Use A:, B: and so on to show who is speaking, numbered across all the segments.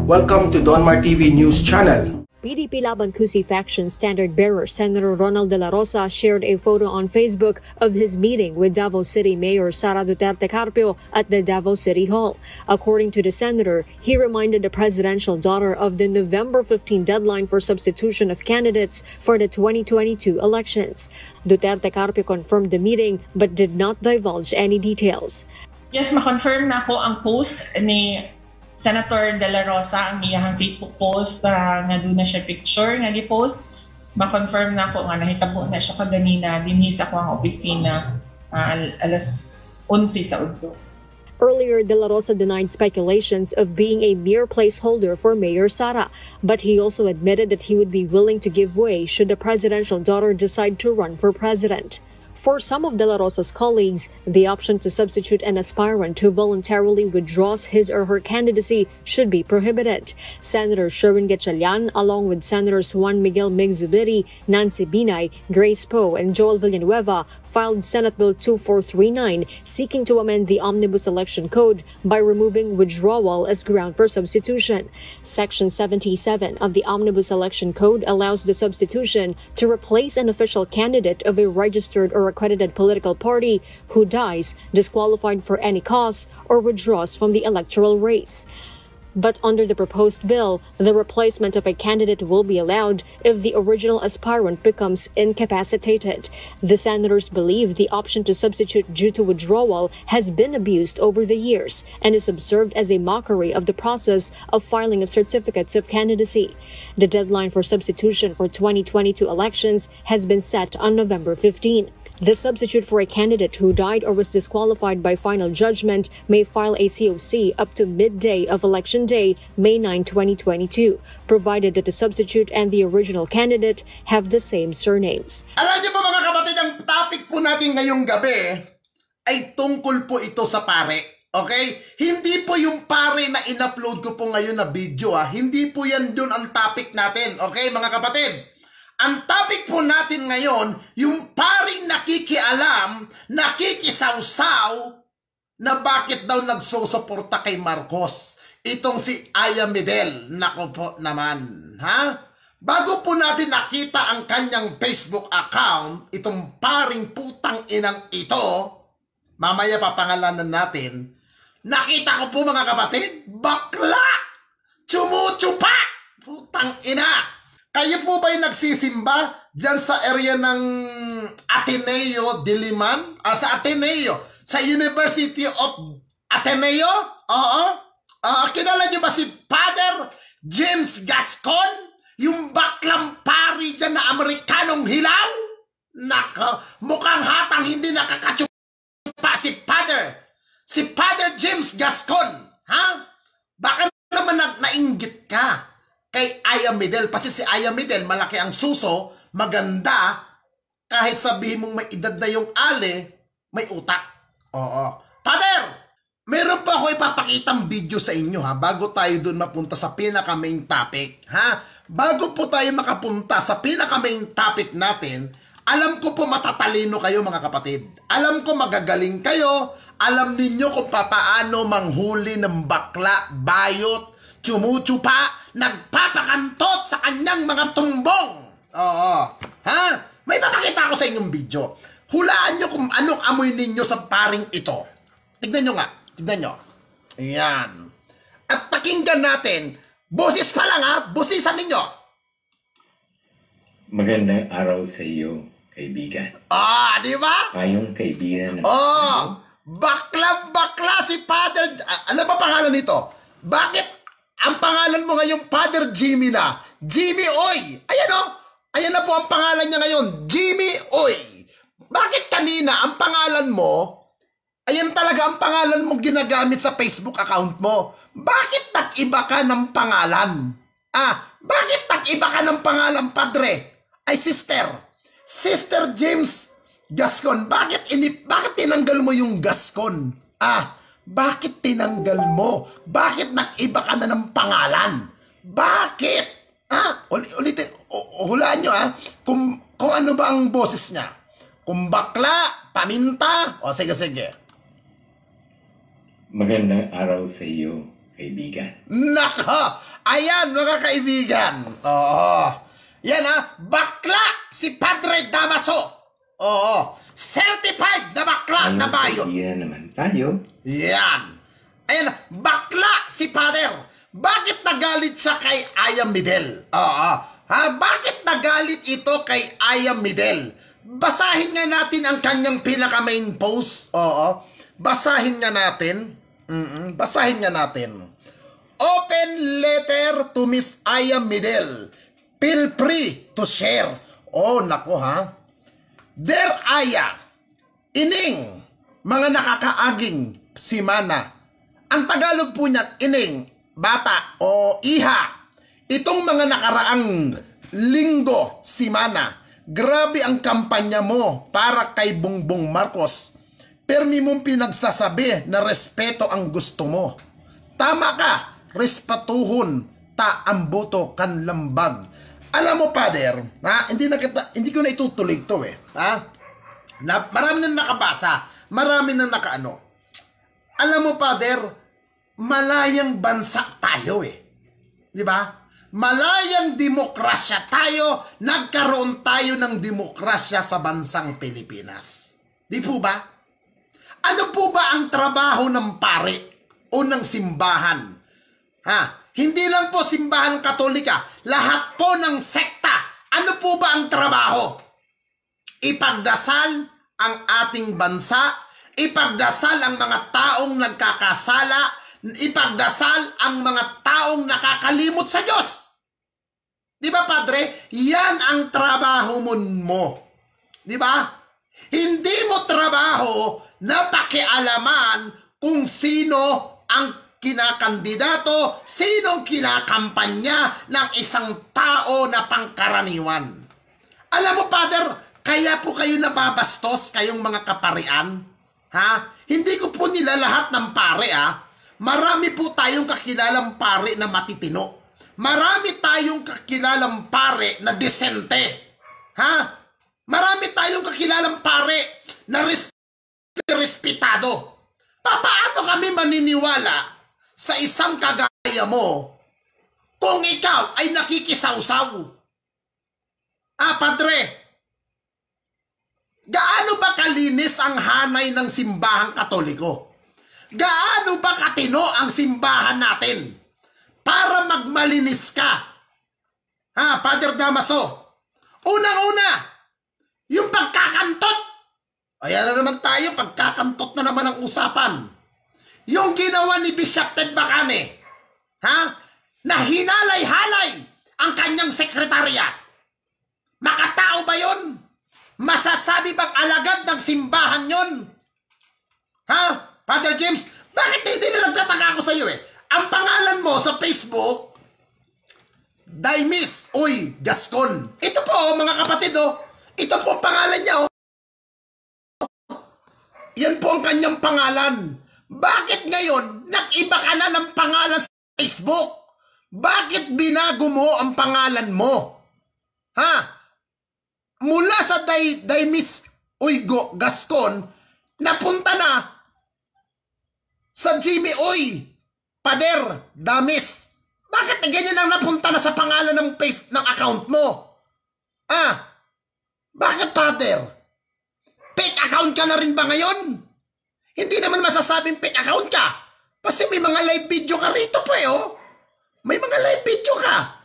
A: Welcome to Donmar TV News Channel.
B: PDP Laban Kusi faction standard bearer Senator Ronald De La Rosa shared a photo on Facebook of his meeting with Davao City Mayor Sara Duterte Carpio at the Davao City Hall. According to the senator, he reminded the presidential daughter of the November 15 deadline for substitution of candidates for the 2022 elections. Duterte Carpio confirmed the meeting but did not divulge any details.
C: Yes, ma-confirm na ko ang post ni Senator De La Rosa, ang iyang Facebook post nga doon na siya picture nga di-post. Ma-confirm na ko nga nahitabo na siya kaganina dinhi sa akong opisina alas 11 sa udto.
B: Earlier, De La Rosa denied speculations of being a mere placeholder for Mayor Sara, but he also admitted that he would be willing to give way should the presidential daughter decide to run for president. For some of De La Rosa's colleagues, the option to substitute an aspirant who voluntarily withdraws his or her candidacy should be prohibited. Senator Sherwin Gatchalian, along with Senators Juan Miguel Mig-Zubiri, Nancy Binay, Grace Poe, and Joel Villanueva, filed Senate Bill 2439 seeking to amend the Omnibus Election Code by removing withdrawal as ground for substitution. Section 77 of the Omnibus Election Code allows the substitution to replace an official candidate of a registered or accredited political party who dies, disqualified for any cause, or withdraws from the electoral race. But under the proposed bill, the replacement of a candidate will be allowed if the original aspirant becomes incapacitated. The senators believe the option to substitute due to withdrawal has been abused over the years and is observed as a mockery of the process of filing of certificates of candidacy. The deadline for substitution for 2022 elections has been set on November 15. The substitute for a candidate who died or was disqualified by final judgment may file a COC up to midday of Election Day, May 9, 2022, provided that the substitute and the original candidate have the same surnames.
D: Alam niyo po mga kapatid, ang topic po natin ngayong gabi ay tungkol po ito sa pare. Okay? Hindi po yung pare na in-upload ko po ngayon na video. Hindi po yan dun ang topic natin. Okay mga kapatid? Ang topic po natin ngayon, yung paring nakikialam, nakikisawsaw na bakit daw nagsusuporta kay Marcos. Itong si Aya Medel. Nako po naman. Ha? Bago po natin nakita ang kanyang Facebook account, itong paring putang inang ito, mamaya papangalanan natin, nakita ko po mga kapatid, bakla! Chumuchupa! Putang ina! Kayo po ba'y nagsisimba dyan sa area ng Ateneo Diliman? Sa Ateneo? Sa University of Ateneo? Oo. Kilala nyo ba si Father James Gascon? Yung baklang pari dyan na Amerikanong hilaw? Naka, mukhang hatang hindi nakakatsupa si Father James Gascon. Ha? Baka naman nainggit ka kay Aya Medel, kasi si Aya Medel, malaki ang suso, maganda, kahit sabihin mong may edad na yung ale, may utak. Oo. Father, meron pa ako ipapakitang video sa inyo bago tayo dun mapunta sa pinaka-main topic. Bago po tayo makapunta sa pinaka-main topic natin, alam ko po matatalino kayo mga kapatid. Alam ko magagaling kayo, alam ninyo kung papaano manghuli ng bakla, bayot, chumuchupa, nagpapakantot sa kanyang mga tumbong. Oo. May papakita ako sa inyong video. Hulaan nyo kung anong amoy ninyo sa paring ito. Tignan nyo nga. Tignan nyo. Ayan. At pakinggan natin. Boses pa lang Bosisan ninyo.
E: Magandang araw sa iyo, kaibigan.
D: Di ba?
E: Kayong kaibigan.
D: Bakla si Father. Ano ba pangalan nito? Bakit ang pangalan mo ngayon, Father Jimmy na? Jimmy Oy. Ayan na po ang pangalan niya ngayon. Jimmy Oy. Bakit kanina ang pangalan mo, ayan talaga ang pangalan mo ginagamit sa Facebook account mo? Bakit nag-iba ka ng pangalan? Bakit nag-iba ka ng pangalan, Padre? Ay, Sister James Gascon. Bakit tinanggal mo yung Gascon? Bakit tinanggal mo? Bakit nag-iba ka na ng pangalan? Bakit? Ulitin. Hulaan nyo kung ano ba ang boses niya. Kung bakla, paminta, sige.
E: Magandang araw sa iyo, kaibigan.
D: Nako! Ayan, mga kaibigan. Oo. Yan bakla si Padre Damaso. Oo. Certified na bakla na bayo.
E: Kaibigan naman tayo.
D: Yan. Ayan, bakla si Father. Bakit nagalit siya kay Aya Midel? Oo. Bakit nagalit ito kay Aya Midel? Basahin nga natin ang kanyang pinaka-main post. Oo. Basahin nga natin. Basahin nga natin. Open letter to Miss Aya Midel. Feel free to share. Oh, nako Dear Aya, ining, mga nakakaaging simana. Ang Tagalog po niyan, ining, bata o iha. Itong mga nakaraang linggo, simana. Grabe ang kampanya mo para kay Bongbong Marcos. Permi mong pinagsasabi na respeto ang gusto mo. Tama ka, respetuhon ta ang boto kan lambag. Alam mo, Father, hindi ko na itutuloy ito marami nang nakabasa, marami nang nakaano. Alam mo, Father, malayang bansa tayo Di ba? Malayang demokrasya tayo, nagkaroon tayo ng demokrasya sa bansang Pilipinas. Di po ba? Ano po ba ang trabaho ng pare o ng simbahan? Hindi lang po simbahan Katolika, lahat po ng sekta. Ano po ba ang trabaho? Ipagdasal ang ating bansa, ipagdasal ang mga taong nagkakasala, ipagdasal ang mga taong nakakalimot sa Diyos. Di ba, Padre? Yan ang trabaho mo. Di ba? Hindi mo trabaho na pakialaman kung sino ang kinakandidato, sinong kinakampanya ng isang tao na pangkaraniwan. Alam mo, Father, kaya po kayo nababastos, kayong mga kaparian. Hindi ko po nila lahat ng pare, Marami po tayong kakilalang pare na matitino. Marami tayong kakilalang pare na desente. Marami tayong kakilalang pare na respetado. Paano kami maniniwala sa isang kagaya mo kung ikaw ay nakikisawsaw? Padre, gaano ba kalinis ang hanay ng simbahang Katoliko? Gaano ba katino ang simbahan natin para magmalinis ka? Father Damaso, unang-una, yung pagkakantot. Ayan na naman tayo, pagkakantot na naman ang usapan. Yung ginawa ni Bishop Ted Bacane, na hinalay-halay ang kanyang sekretarya. Makatao ba yon? Masasabi bang alagad ng simbahan yon? Father James, bakit hindi na nagtataka ako sa iyo Ang pangalan mo sa Facebook, Daimis Uy Gascon. Ito po, mga kapatid, ito po ang pangalan niya, Yan po ang kanyang pangalan. Bakit ngayon, nag-iba ka na ng pangalan sa Facebook? Bakit binago mo ang pangalan mo? Mula sa Daimis Uy Gascon, napunta na sa Jimmy Uy Pader Damis. Bakit ganyan ang napunta na sa pangalan ng account mo? Bakit, Father? Fake account ka na rin ba ngayon? Hindi naman masasabing fake account ka. Kasi may mga live video ka rito po May mga live video ka.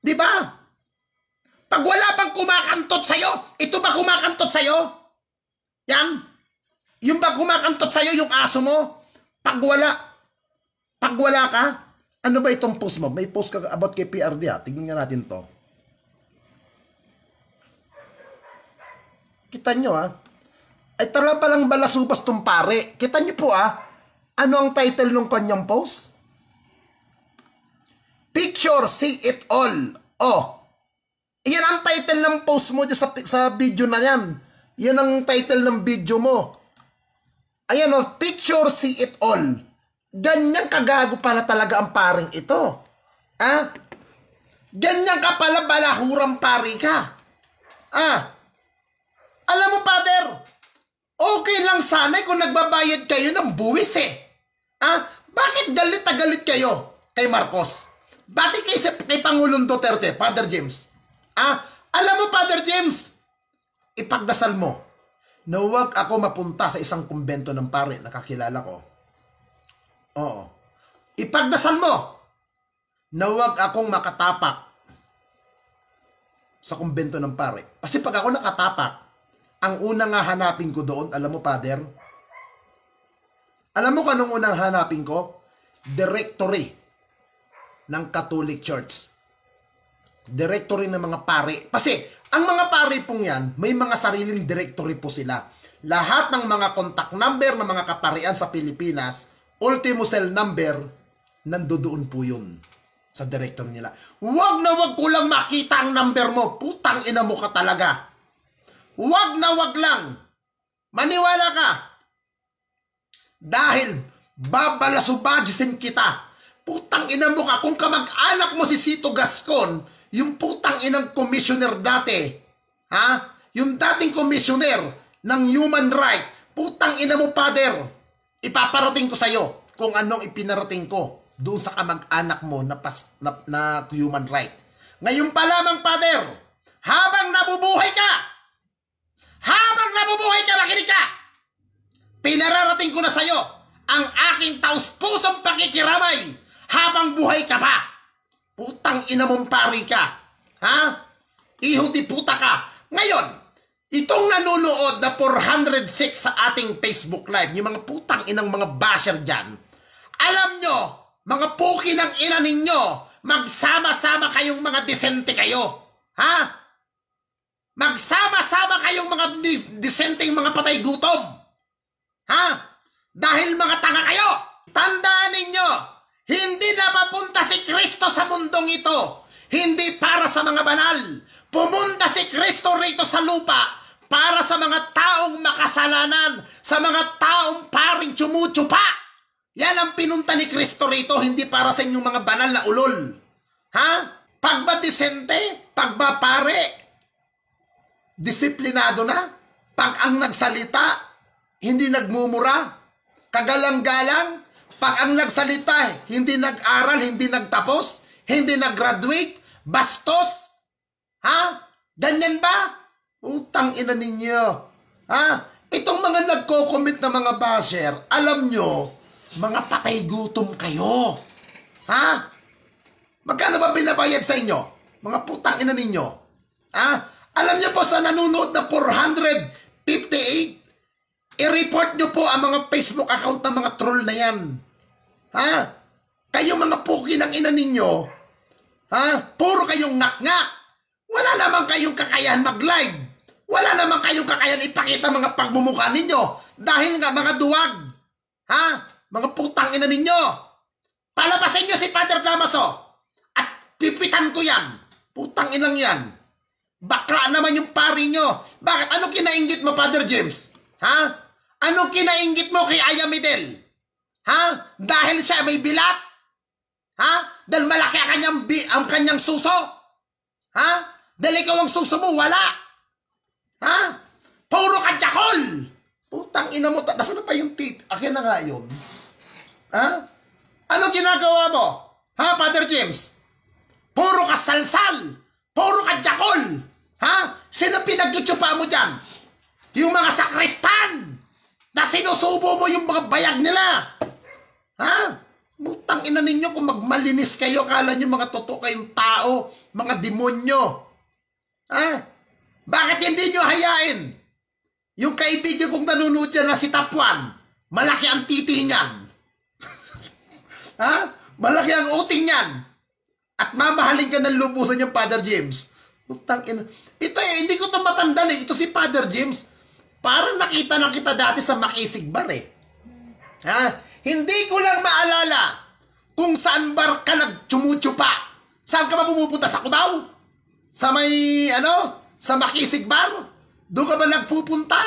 D: Di ba? Pag wala bang kumakantot sa'yo, ito ba kumakantot sa'yo? Yan? Yung ba kumakantot sa'yo yung aso mo? Pag wala ka, ano ba itong post mo? May post ka about kay PRD Tignan nga natin to. Kita nyo ay tala palang balasubas tong pare. Kita nyo po ano ang title ng kanyang post? Picture, see it all. Yan ang title ng post mo sa video na yan. Yan ang title ng video mo. Ayan picture, see it all. Ganyan kagago pala talaga ang paring ito. Ganyan ka pala balahurang pari ka. Alam mo, Father, okay lang sana kung nagbabayad kayo ng buwis Bakit galit na galit kayo kay Marcos? Bakit kay Pangulong Duterte, Father James? Alam mo, Father James, ipagdasal mo na huwag ako mapunta sa isang kumbento ng pare na kakilala ko. Oo. Ipagdasal mo na huwag akong makatapak sa kumbento ng pare. Kasi pag ako nakatapak, ang unang hanapin ko doon, alam mo, Father? Alam mo kung anong unang hanapin ko? Directory ng Catholic Church. Directory ng mga pare. Kasi, ang mga pare pong yan, may mga sariling directory po sila. Lahat ng mga contact number ng mga kaparian sa Pilipinas, ultimo cell number, nandoon po yun sa directory nila. Wag na wag ko lang makita ang number mo. Putang ina mo ka talaga. Wag na wag lang. Maniwala ka. Dahil babalasubagisin kita. Putang ina mo ka. Kung kamag-anak mo si Sito Gascon, yung putang inang commissioner dati, yung dating commissioner ng human right, putang ina mo, Father, ipaparating ko sa'yo kung anong ipinarating ko doon sa kamag-anak mo na human right. Ngayon pa lamang, Father, habang nabubuhay ka, makinig ka, pinararating ko na sa'yo ang aking taus-pusong pakikiramay habang buhay ka pa. Putang ina mong pari ka. Iho di puta ka. Ngayon, itong nanonood na 406 sa ating Facebook Live, yung mga putang inang mga basher dyan, alam nyo, mga puki ng ina ninyo, magsama-sama kayong mga disente kayo. Magsama-sama kayong mga disenteng mga patay gutom. Dahil mga tanga kayo. Tandaan ninyo, hindi na mapunta si Kristo sa mundong ito. Hindi para sa mga banal. Pumunta si Kristo rito sa lupa para sa mga taong makasalanan, sa mga taong paring tsumutsupa. Yan ang pinunta ni Kristo rito, hindi para sa inyong mga banal na ulol. Pagba disente, pagba pare, disiplinado na. Pag ang nagsalita, hindi nagmumura, kagalang-galang. Pag ang nagsalita, hindi nag-aral, hindi nagtapos, hindi nag-graduate, bastos. Ganyan ba? Utang ina ninyo. Itong mga nagko-commit na mga basher, alam nyo, mga patay gutom kayo. Magkano ba binabayad sa inyo? Mga putang ina ninyo. Alam nyo po sa nanonood na 458, i-report nyo po ang mga Facebook account ng mga troll na yan. Kayo mga puki ng ina ninyo, puro kayong ngak-ngak. Wala naman kayong kakayahan mag-live. Wala naman kayong kakayahan ipakita mga pagmumukha ninyo. Dahil nga mga duwag. Mga putang ina ninyo. Palabasin nyo si Father Damaso. At pipitan ko yan. Putang inang yan. Bakla naman yung pari nyo. Bakit? Ano kinainggit mo, Father James? Ano kinainggit mo kay Aya Midel? Dahil siya may bilat? Dahil malaki ang kanyang suso? Dahil ikaw ang suso mo, wala? Puro ka jakol! Putang ina mo, nasaan na pa yung tit? Akin na nga yun. Ano ginagawa mo? Father James? Puro ka salsal! Puro ka jakol! Sino pinag-yutupa mo dyan? Yung mga sakristan na sinusubo mo yung mga bayag nila. Butang ina ninyo kung magmalinis kayo, kala nyo mga totoo kayong tao, mga demonyo. Bakit hindi nyo hayain? Yung kaibigan kong nanonood dyan na si Tapuan, malaki ang titi niyan. Malaki ang uting niyan. At mamahalin ka ng lubusan niyang Father James. Butang ina. Ito hindi ko ito matanda Ito si Father James. Parang nakita na kita dati sa Makisig Bar Hindi ko lang maalala kung saan bar ka nagtsumutsupa. Saan ka ba pumupunta? Sa Cubao? Sa may, sa Makisig Bar? Doon ka ba nagpupunta?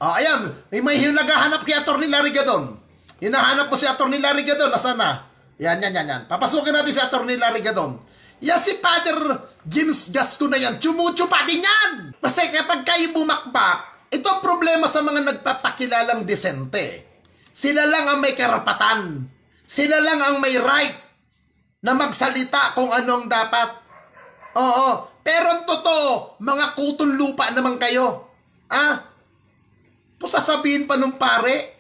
D: Ayan, may naghahanap kay Atty. Larry Gadon. Hinahanap mo si Atty. Larry Gadon. Nasaan na? Yan. Papasukin natin si Atty. Larry Gadon. Yan si Father James Gascon na yan. Tsumutsupa din yan! Kasi kapag kayo bumakbak, ito ang problema sa mga nagpapakilalang disente. Sila lang ang may karapatan Sila lang ang may right na magsalita kung anong dapat. Oo. Pero ang totoo, mga kutong lupa naman kayo. Sasabihin pa nung pare,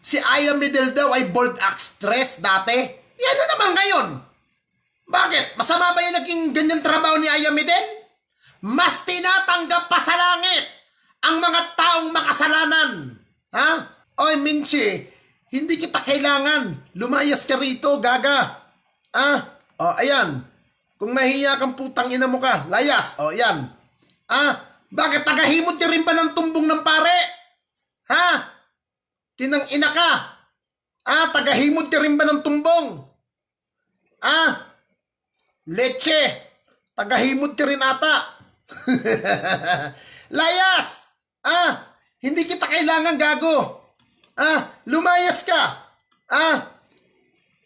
D: si Aya Medel daw ay bold actress dati. Yan na naman ngayon. Bakit? Masama ba yung naging ganyan trabaho ni Aya Medel? Mas tinatanggap pa sa langit ang mga taong makasalanan. Oy, Minchi, hindi kita kailangan. Lumayas ka rito, gaga. Ayan. Kung nahiya kang putang ina mo ka, layas. Ayan. Bakit tagahimot niya rin ba ng tumbong ng pare? Tinang ina ka. Tagahimot niya rin ba ng tumbong? Leche. Tagahimot niya rin ata. Layas. Hindi kita kailangan, gago. Lumayas ka.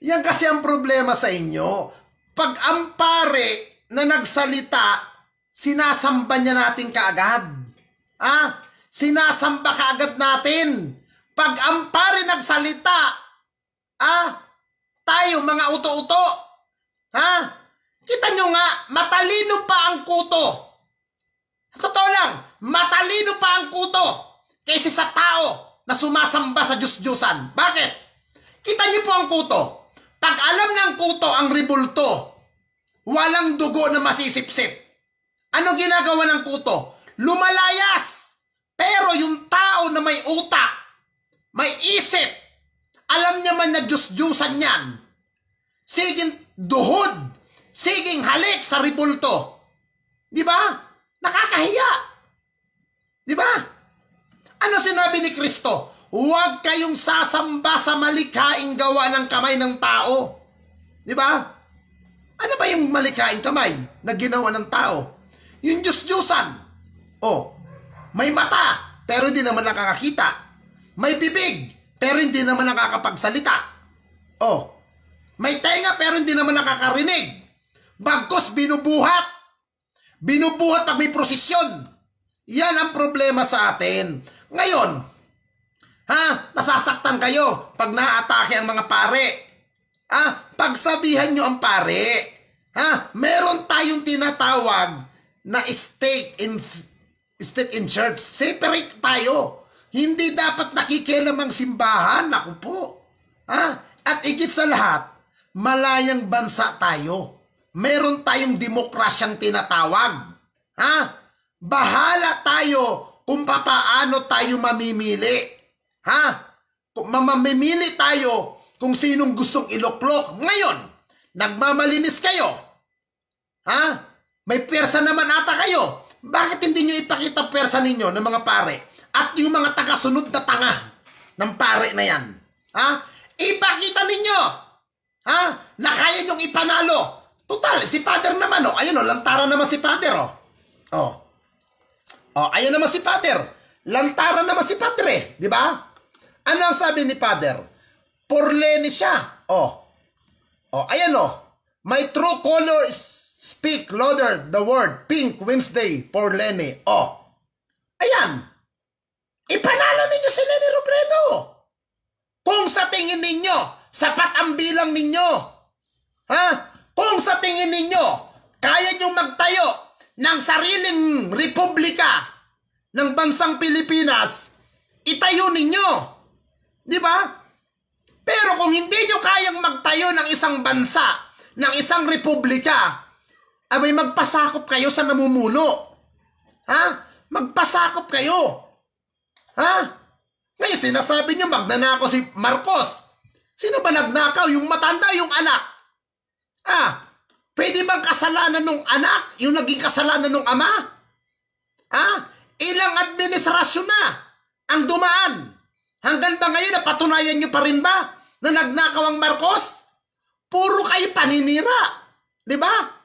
D: Yan kasi ang problema sa inyo. Pag ang pare na nagsalita, sinasamba niya natin kaagad. Sinasamba kaagad natin. Pag ang pare nagsalita, tayo mga uto-uto. Kita nyo nga, matalino pa ang kuto. Totoo lang, matalino pa ang kuto kaysa sa tao na sumasamba sa Diyos-Diyosan. Bakit? Kita niyo po ang kuto. Pag alam ng kuto ang ribulto, walang dugo na masisipsip. Ano ginagawa ng kuto? Lumalayas. Pero yung tao na may utak, may isip, alam niya man na Diyos-Diyusan yan. Siging duhod, siging halik sa ribulto. Di ba? Nakakahiya. Di ba? Ano sinabi ni Kristo? Huwag kayong sasamba sa malikhaing gawa ng kamay ng tao. Di ba? Ano ba yung malikhaing kamay na ginawa ng tao? Yung Diyos-Diyusan. May mata, pero hindi naman nakakakita. May bibig, pero hindi naman nakakapagsalita. May tenga, pero hindi naman nakakarinig. Bagkos binubuhat. Binubuhat pag may prosesyon. Yan ang problema sa atin. Ngayon, nasasaktan kayo pag naatake ang mga pare. Pagsabihan nyo ang pare. Meron tayong tinatawag na state in church. Separate tayo. Hindi dapat nakikialam ang simbahan. Naku po. At higit sa lahat, malayang bansa tayo. Meron tayong demokrasyang tinatawag. Bahala tayo kung papaano tayo mamimili. Mamimili tayo kung sinong gustong iloklok. Ngayon, nagmamalinis kayo. May pwersa naman ata kayo. Bakit hindi nyo ipakita pwersa ninyo ng mga pare? At yung mga tagasunod na tanga ng pare na yan. Ipakita ninyo. Na kaya nyong ipanalo. Total, si Father naman. Ayun lantara naman si Father. Ayun naman si Father. Lantara naman si Padre. Di ba? Ano ang sabi ni Father? Porleni siya. Ayan My true color speak louder the word Pink Wednesday Porleni. Ayan. Ipanalo ninyo si Leni Robredo. Kung sa tingin ninyo, sapat ang bilang ninyo. Kung sa tingin ninyo, kaya nyo magtayo ng sariling republika ng bansang Pilipinas, itayo ninyo. Di ba? Pero kung hindi nyo kayang magtayo ng isang bansa, ng isang republika, abay magpasakop kayo sa namumuno. Magpasakop kayo. Ngayon sinasabi nyo magnanakaw si Marcos. Sino ba nagnakaw? Yung matanda, yung anak. Pwede bang kasalanan ng anak yung naging kasalanan ng ama? Ilang administrasyon na ang dumaan. Hanggang ba ngayon napatunayan nyo pa rin ba na nagnakaw ang Marcos? Puro kayo paninira. Di ba?